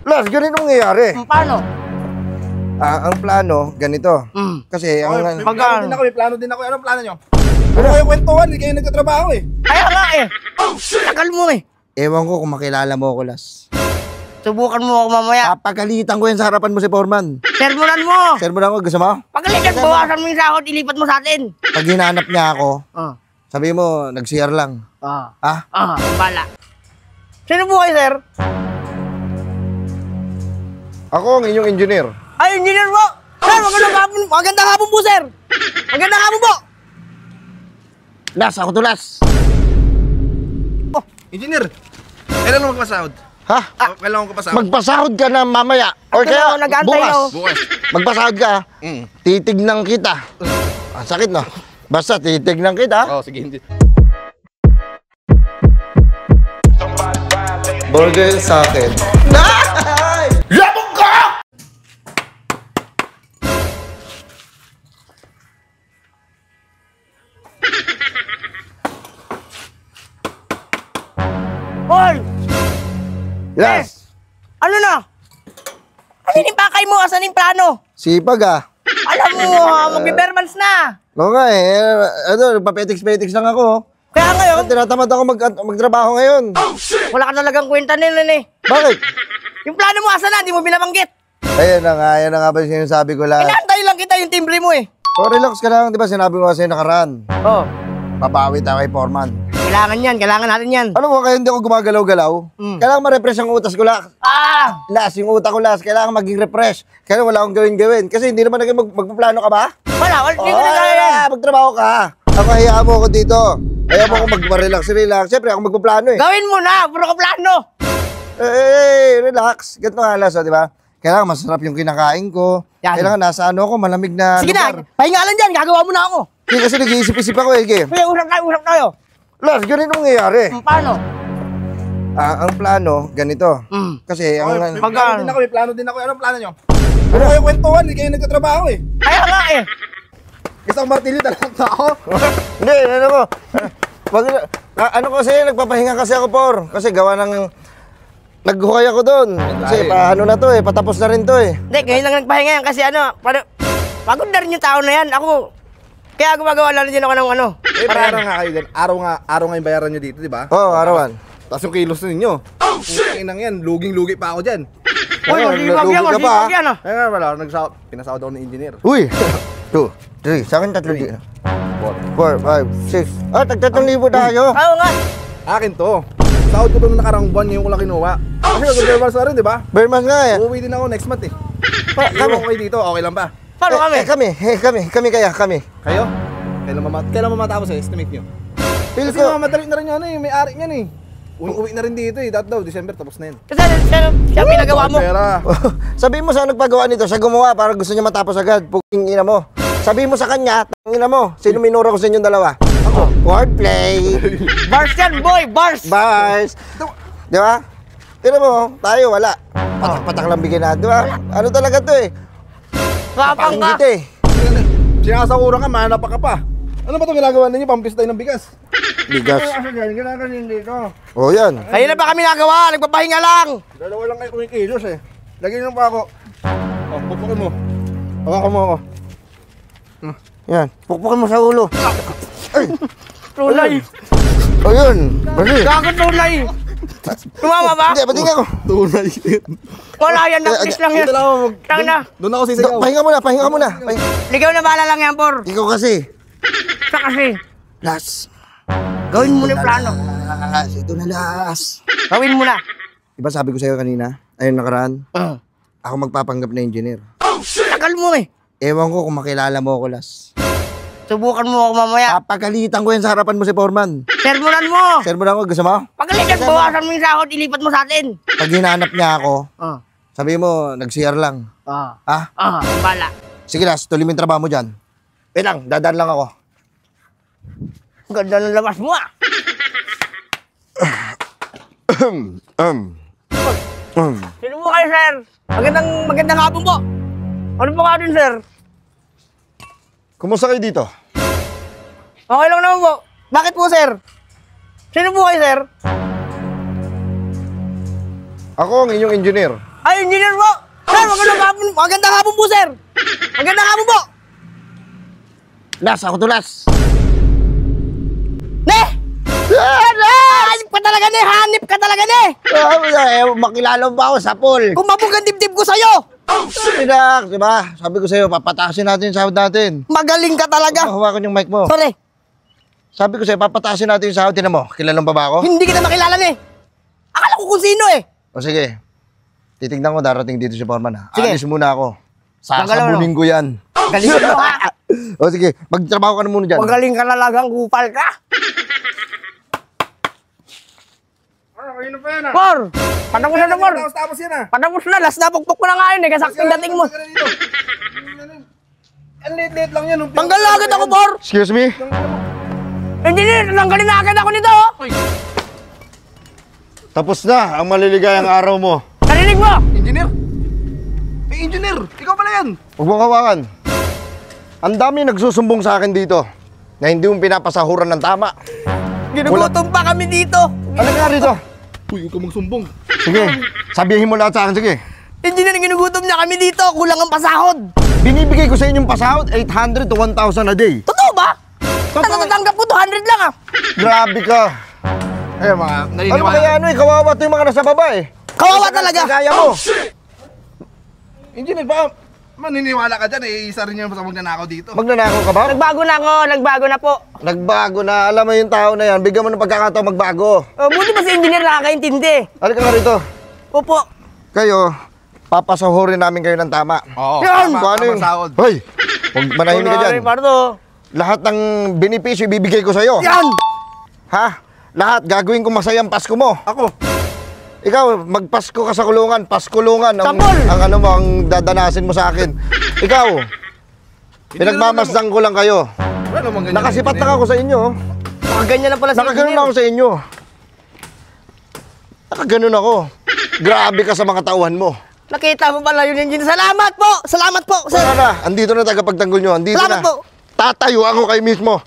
Las, ganito nangyayari. Paano? Ang plano, ganito. Kasi ang... May plano din ako. Anong plano nyo? Ano kayo kwentuhan? Hindi kayo nagtatrabaho eh. Kaya nga eh. Tagal mo eh. Ewan ko kung makilala mo ako, Las. Subukan mo ako mamaya. Papagalitan ko yan sa harapan mo si Foreman. Sermonan mo. Sermonan ko, gusto mo? Pagalitan, bawasan mo yung sahod, ilipat mo sa atin. Pag hinanap niya ako, sabi mo, nag-CR lang. Bala. Sino po kayo, sir? Ako ang inyong engineer. Ay, engineer po! Sir, magandang hapon. Magandang hapon po, sir. Magandang hapon po. Las, ako to Las. Engineer, kailan mo magpasahod? Ha? Kailan mo magpasahod? Magpasahod ka na mamaya. Or kaya bukas. Magpasahod ka. Titignan kita. Ang sakit no? Basta titignan kita. Oo, sige, hindi. Burger sa akin. Labog ka! Hoy! Yes! Ano na? Ano yung pakay mo? Asan yung plano? Sipag ah. Alam mo, mag-bermans na. Oo nga eh. Ano, papetiks-petiks lang ako. Kaya ngayon, Tinatamad ako magtrabaho ngayon. wala ka talagang kwenta nila eh. Bakit? Yung plano mo, asan na? Di mo binabanggit. Ayan na nga ba sinasabi ko lang. Inaantay lang kita yung timbre mo eh. Oh, relax ka lang. Di ba sinabi ko kasi nakaraan? Oo. Babawi tayo kay Foreman. Kailangan yan, kailangan natin yan. Alam mo, kaya hindi ako gumagalaw-galaw. Kailangan ma-refresh ang utas ko lang. Las, yung utak ko las, kailangan maging refresh. Kaya wala akong gawin-gawin. Kasi hindi naman magpaplano ka ba? Wala, hindi ko na kaya yan. Magtrabaho ka. Ako, hayaan mo ako dito. Hayaan mo ako mag-relax. Siyempre, ako magpaplano eh. Gawin mo na, puro ka plano. Relax. Ganito nga las, di ba? Kailangan masarap yung kinakain ko. Yan. Kailangan nasa ako, malamig na Sige lugar. na, pahinga lang dyan, gagawa mo na ako. Hindi kasi nag-iisip-isip ako eh. Sige, usap tayo. Las, ganito nangyayari. Paano? Ang plano, ganito. Kasi ang... May plano din ako. Anong plano nyo? Ano kayo kwentuhan? Hindi kayo nagtatrabaho eh. Kaya nga eh. Isang martilyo talaga ako. Hindi, ano ko. Ano kasi, nagpapahinga kasi ako, Por. Kasi gawa ng... Naghukay ako doon. Kasi paano na to eh, patapos na rin to eh. Hindi, ngayon lang nagpahinga yan kasi pagod na rin yung tao na yan. Kaya gumagawa lang din ako ng ano. Bayaran nga kayo din. Araw nga yung bayaran nyo dito, di ba? Oo, arawan. Tapos yung kilos ninyo. Putang inang yan, luging-lugi pa ako dyan. Uy, masipag yan ah. Kaya nga wala, pinasahod ako ng engineer. Uy! 2, 3, sa akin 3 dito. 4, 5, 6. Tag-3,000 tayo. Oo nga. Akin to. Sahod ko to nung nakarang buwan, ngayon ko lang kinuha. Kasi nag-verbals na rin, di ba? Bermas nga eh. Uuwi din ako next month eh. Kami. Iwan ko kayo dito, okay lang ba? Paano kami? Kami kaya. Kayo? Kailan mamatapos eh, estimate nyo? Feel Kasi ko, mamadali na rin yan eh, may ari niyan eh. Uwi na rin dito eh, daw, December tapos na yan. Kasi siya pinagawa mo. Pera. sabihin mo sa nagpagawa nito, siya gumawa para gusto niya matapos agad. Puking ina mo. Sabihin mo sa kanya, tangina mo, sino minura ko sa inyong dalawa? Ako. Wordplay. Bars yan, boy, bars. Bars. Di ba? Tira mo, tayo wala. Patak-patak lang bigyan natin, di ba? Ano talaga to eh? Kapang ka. Kita eh. Sinasakura ka, manapa ka pa. Ano ba itong ginagawa ninyo? Pampistay ng bigas. Bigas. Ginagawa dito. Oh, yan. Kaya na ba kami nagawa? Nagpapahinga lang. Dalawa lang kayo kumikilos eh. Lagyan nyo pa ako. Oh, pupukin mo. Hawakan mo ako. Yan. Pukpukin mo sa ulo. Ay. Tunay. Oh, yun. Bali. Gago tunay. Tumama ba? Hindi, ba't nga ko? Tunay din. Wala yan, nag-kiss lang yan. Doon ako sisigaw. Pahinga muna. Ligaw na bala lang yan, Por. Ikaw kasi. Sa kasi. Las. Gawin mo na yung plano. Ito na las. Gawin mo na. Diba sabi ko sa'yo kanina, ayun nakaraan, ako magpapanggap na engineer. Tagal mo eh. Ewan ko kung makilala mo ako, Las. Subukan mo ako mamaya. Papagalitan ko yan sa harapan mo si Foreman. Sermonan mo. Sermonan ko, gusto mo? Pagalitan, bawasan mo yung sahod, ilipat mo sa atin. Pag hinanap niya ako, sabi mo, nag-CR lang. Bala. Sige, Las, tuloy mo yung trabaho mo dyan. Wait lang, dadaan lang ako. Ganda ng labas mo ah. Sino mo kayo, sir? Magandang hapon po. Ano po nga din, sir? Kumusta kayo dito? Okay lang naman po. Bakit po, sir? Sino po kayo, sir? Ako ang inyong engineer. Ay, engineer po! Sir, magandang hapon po, sir! Magandang hapon po! Las, ako to Las. Ne! Hanip ka talaga, ne! Hanip ka talaga, ne! Makilala mo ba ako sa pool? Kumabog ang dibdib ko sa'yo! Pinak, di ba? Sabi ko sa'yo, papatasin natin yung sahod natin. Magaling ka talaga! Hawakan yung mic mo. Sorry, Sabi ko sa'yo, papatasin natin yung sahod. Tinan mo, kilala mo ba ako? hindi kita makilala, ne! Akala ko kung sino, eh! O sige, titignan ko darating dito si Foreman ha. Sige. Alis muna ako. Magalaw, Sasabunin ko yan. Galing mo, ha? O sige, magtrabaho ka na muna dyan. Magaling ka talagang kupal ka! Kanino pa yan ah? Por! Patapos na, Por! Tapos yan ah. Patapos na, last na pukpok ko na nga yun, eh, kasakting dating mo. Ang liit-liit lang yan. Tanggal na agad ako, Por! Excuse me? Engineer, tanggalin na agad ako nito, oh! Tapos na ang maliligayang araw mo. Narinig mo! Engineer? Engineer! Ikaw pala yan! Huwag mong hawakan. Ang dami nagsusumbong sa akin dito na hindi mo pinapasahuran ng tama. Ginugutom pa kami dito! Ano nga rito? Uy, huwag ka magsumbong. Sige, sabihin mo lahat sa akin, sige. Engineer, ginugutom niya kami dito, kulang ang pasahod! Binibigay ko sa inyong pasahod, 800 to 1,000 a day. Totoo ba? Natatanggap ko 200 lang, ah! Grabe ka. Ayun mga Ano naniniwala. kaya ano eh, kawawa to yung mga nasa baba eh. Kawawa talaga! Kaya mo. Engineer, baka maniniwala ka dyan eh. Isa rin yan sa magnanakaw dito. Magnanakaw ka ba? Nagbago na ako, nagbago na po. Nagbago na. Alam mo yung tao na yan, bigyan mo ng pagkakataon magbago. Buti pa si engineer nakakaintindi. Halika nga rito. Opo. Kayo, papasahurin namin kayo ng tama. Oo. Yan! Kung ano yung... sahod. Hoy! Huwag manahimik ka dyan. Pardo. Lahat ng benepisyo ibibigay ko sa'yo. Yan! Ha? Lahat, gagawin ko masayang Pasko mo. Ako. Ikaw, magpasko ka sa kulungan, paskulungan. Tapol! Ang ano mo, ang dadanasin mo sa akin. Ikaw, pinagmamasdan ko lang kayo. Wala namang ganyan. Nakasipat lang ako sa inyo. Nakaganyan na pala si Nakaganon engineer. ako sa inyo. Nakaganon ako. Grabe ka sa mga tauhan mo. Nakita mo pala yun, engineer. Salamat po! Salamat po, sir! Wala na, andito na tagapagtanggol nyo. Andito Salamat na. po. Tatayo ako kayo mismo.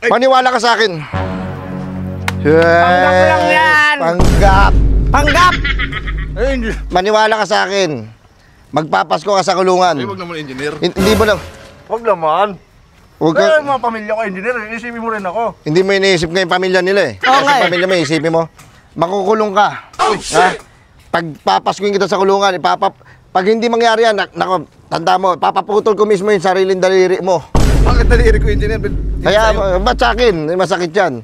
Maniwala ka sa akin. Panggap lang yan. Panggap. Panggap! Ay, engineer. Maniwala ka sa akin. Magpapasko ka sa kulungan. Ay, wag naman engineer. Hindi mo lang. Wag naman. Huwag Kaya ka, yung mga pamilya ko, engineer, isipin mo rin ako. hindi mo iniisip nga yung pamilya nila eh. Oo Kasi nga eh. pamilya mo, isipin mo. Makukulong ka. Ha? Pag papaskuin kita sa kulungan, pag hindi mangyari yan, tanda mo, papaputol ko mismo yung sariling daliri mo. Bakit daliri ko, engineer? Kaya, ba't sa akin? Masakit yan.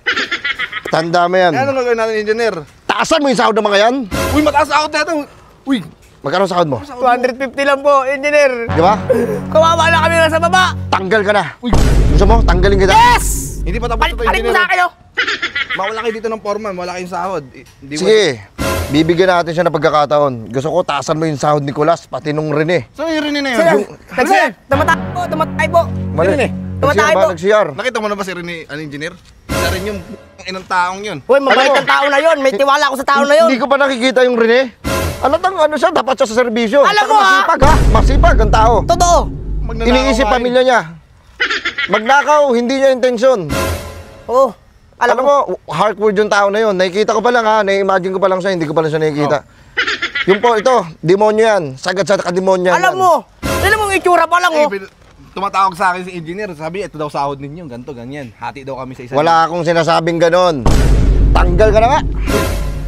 Tanda mo yan. Kaya anong gagawin natin, engineer? Taasan mo yung sahod ng mga yan. Uy, mataas ako dito. Uy, Magkano sahod mo? 250 lang po, engineer. Di ba? Kawawa na kami nasa baba. Tanggal ka na. Uy. Gusto mo? Tanggalin kita. Yes! hindi pa tapos ito, Palit mo engineer. sa akin, oh. Mawala kayo dito ng foreman, wala kayong sahod. Hindi mo- Sige. Bibigyan natin siya ng pagkakataon. Gusto ko taasan mo yung sahod ni Nicolas, pati nung Rene. So, yung Rene na yun. Sir, Yung- nag-CR. Tumatay po. Mali. Rene. Tumatay Nag-CR ba? po. Nag-CR. Nakita mo na ba si Rene, engineer? Isa rin yung inang taong yun. Uy, mabait ang tao na yun. May tiwala ako sa tao na yun. Hindi ko pa nakikita yung Rene. Alatang ano siya, dapat siya sa serbisyo. Alam Saka mo, ha? masipag ha. Masipag ang tao. Totoo. Magnanakaw Iniisip ka, pamilya niya. Magnakaw, hindi niya intensyon. Oo. Alam Alam mo. mo, hardcore yung tao na yun. Nakikita ko pa lang ha, na-imagine ko pa lang siya, hindi ko pa lang siya nakikita. Yung po, ito, demonyo yan. Sagad sa kademonyo yan. Alam mo. Alam mo, yung itsura pa lang, Eh, oh. tumatawag sa akin si engineer, sabi, ito daw sahod ninyo, ganito, ganyan. Hati daw kami sa isa. Wala akong sinasabing ganon. Tanggal ka na nga.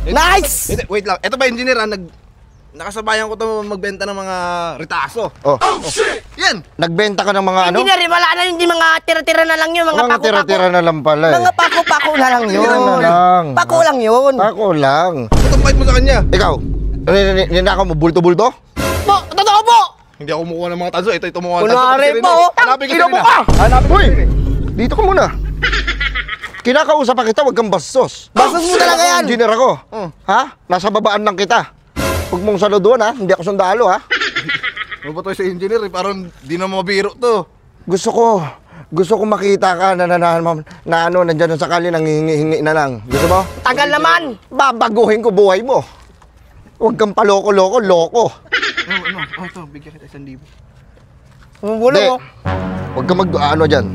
Nice! Wait lang, ito ba engineer, nakasabayan ko to magbenta ng mga retaso. Oh, Yan! nagbenta ka ng mga ano? Engineer, wala na yung mga tira-tira na lang yun. Mga Mga pako-pako. tira-tira na lang pala eh. Mga pako-pako na lang yun. Tira na lang. Pako lang yun. Ako lang. Ba't ang bait mo sa kanya? Ikaw, ninakaw mo bulto-bulto? Po, totoo po. Hindi ako kumukuha ng mga tanso, ito kumukuha ng Kunwari tanso. po, oh. Hanapin ka Ino mo na. ka! Uy! Dito ka muna. Kinakausap pa kita, wag kang bastos. Bastos mo talaga yan. Engineer ako. Ha? Nasa babaan lang kita. Huwag mong saluduan ha, hindi ako sundalo ha. Ano ba to sa engineer? Parang di na mabiro to. Gusto ko makita ka na ano, nandyan sa kali, nangihingi na lang. Gusto mo? Tagal naman. Babaguhin ko buhay mo. Huwag kang paloko-loko, loko. Ano? Oh, ito, bigyan kita 1,000. Bumubulo Hindi. mo. Huwag kang ano dyan.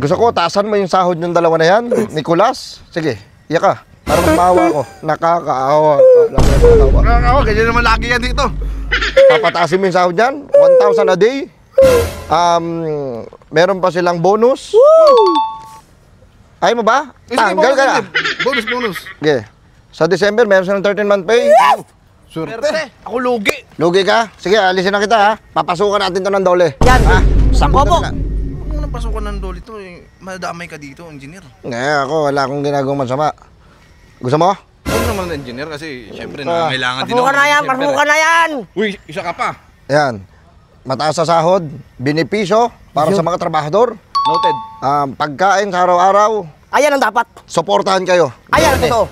Gusto ko, taasan mo yung sahod ng dalawa na yan. Nicolas, sige, iya ka. Para mas maawa ko. Nakakaawa. Nakakaawa. Ako, ganyan naman lagi yan dito. Papataasin mo yung sahod dyan. 1,000 a day. Meron pa silang bonus. Ayaw mo ba? Tanggal ka na. Bonus. Okay. Sa December, meron silang 13-month pay. Swerte. Ako lugi. Lugi ka? Sige, alisin na kita ha. Papasukan natin to ng dole. Yan. Ha? Sako po. Huwag mo nang pasukan ng dolito eh. Madamay ka dito, engineer. Ako, wala akong ginagawang masama. Gusto mo? Huwag naman ng engineer kasi syempre Ah. kailangan din ako. Pasukan na yan, Siyempre. pasukan na yan. Uy, isa ka pa. Ayan. Mataas sa sahod, benepisyo para sa mga trabahador. Noted. Pagkain sa araw-araw, Ayan ang dapat. suportahan kayo. Ayan ang totoo.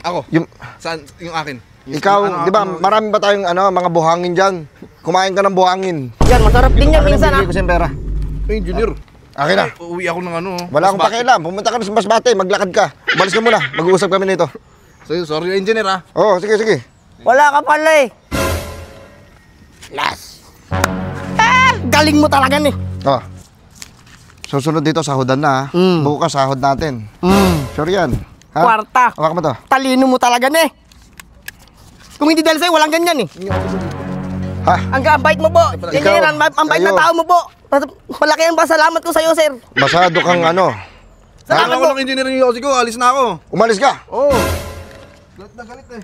Ako. Yung, Saan yung akin? ikaw, di ba, marami ba tayong mga buhangin dyan? Kumain ka ng buhangin. Yan, masarap din yan minsan ha. Bibigay ko siyang pera. Engineer. Akin na. Ay, uwi ako ng ano. Wala akong pakialam. Pumunta ka na sa Masbate, maglakad ka. Umalis ka muna. Mag-uusap kami nito. Sorry, engineer ha. Oo, sige. Wala ka pala eh. Last. Galing mo talaga ni. Oh. Susunod dito, sahodan na ha. Bukas sahod natin. Sure yan. Ha? Kwarta. Hawak mo to. Talino mo talaga ni. Kung hindi dahil sa'yo, walang ganyan eh. Ha? Ang bait mo po. Ikaw, Yan, ang bait na sa'yo. tao mo po. Malaki ang pasalamat ko sa'yo, sir. Masado kang ano. Salamat Ako po. ng engineer yung Yossi ko. Alis na ako. Umalis ka. Oo. Galit na galit eh.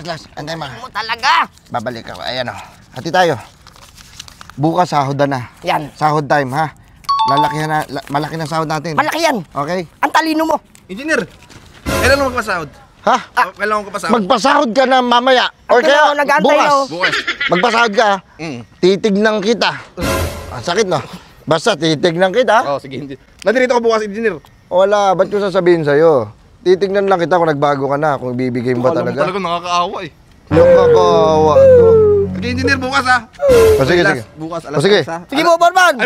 Last. Antay mo. Mo talaga. Babalik ako. Ayan o. Hati tayo. Bukas sahodan na. Yan. Sahod time ha. Malaki na sahod natin. Malaki yan. Okay? Ang talino mo. Engineer, kailan mo magpasahod? Ha? Kailan mo magpasahod? Magpasahod ka na mamaya. Or Ako kaya na, nag-aantay bukas. ako. Bukas. Magpasahod ka. Titignan kita. Sakit no? Basta titignan kita. Oh, sige, engineer. Nandito ako bukas, engineer. Wala, ba't ko sasabihin sa'yo? Titignan lang kita kung nagbago ka na, kung ibibigay mo ba Alam mo talaga. talaga nakakaawa eh. Yung kakaawa to. Sige, engineer, bukas ha. Sige. Bukas, O, sige. 3 ha. Sige po, Borman. Ay,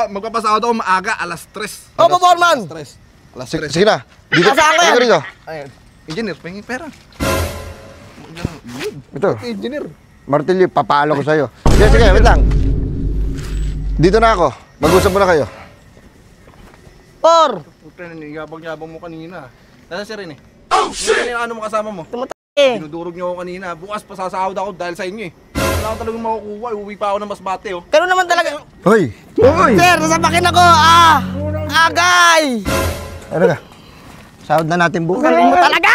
magpapasahod ako maaga, alas 3. Opo, Borman. Alas Sige, 3. sige na. Dito, Nasaan ko yan? dito, rito. Ayun. Engineer, pahingin pera. Ito. Engineer. Martilyo, papalo ko sa'yo. Sige, wait lang. Dito na ako. Mag-usap muna kayo. Por. Puta, yabang-yabang mo kanina. Nasa siya rin eh. Oh, shit! Ano mo kasama mo? Eh. Dinudurog niyo ako kanina. Bukas pasasahod ako dahil sa inyo eh. Wala ko talagang makukuha. Uuwi pa ako ng Masbate oh. Ganun naman talaga. Hoy! Sir, sasapakin ako. Agay. Ano ka? Sahod na natin bukas. Galing mo talaga.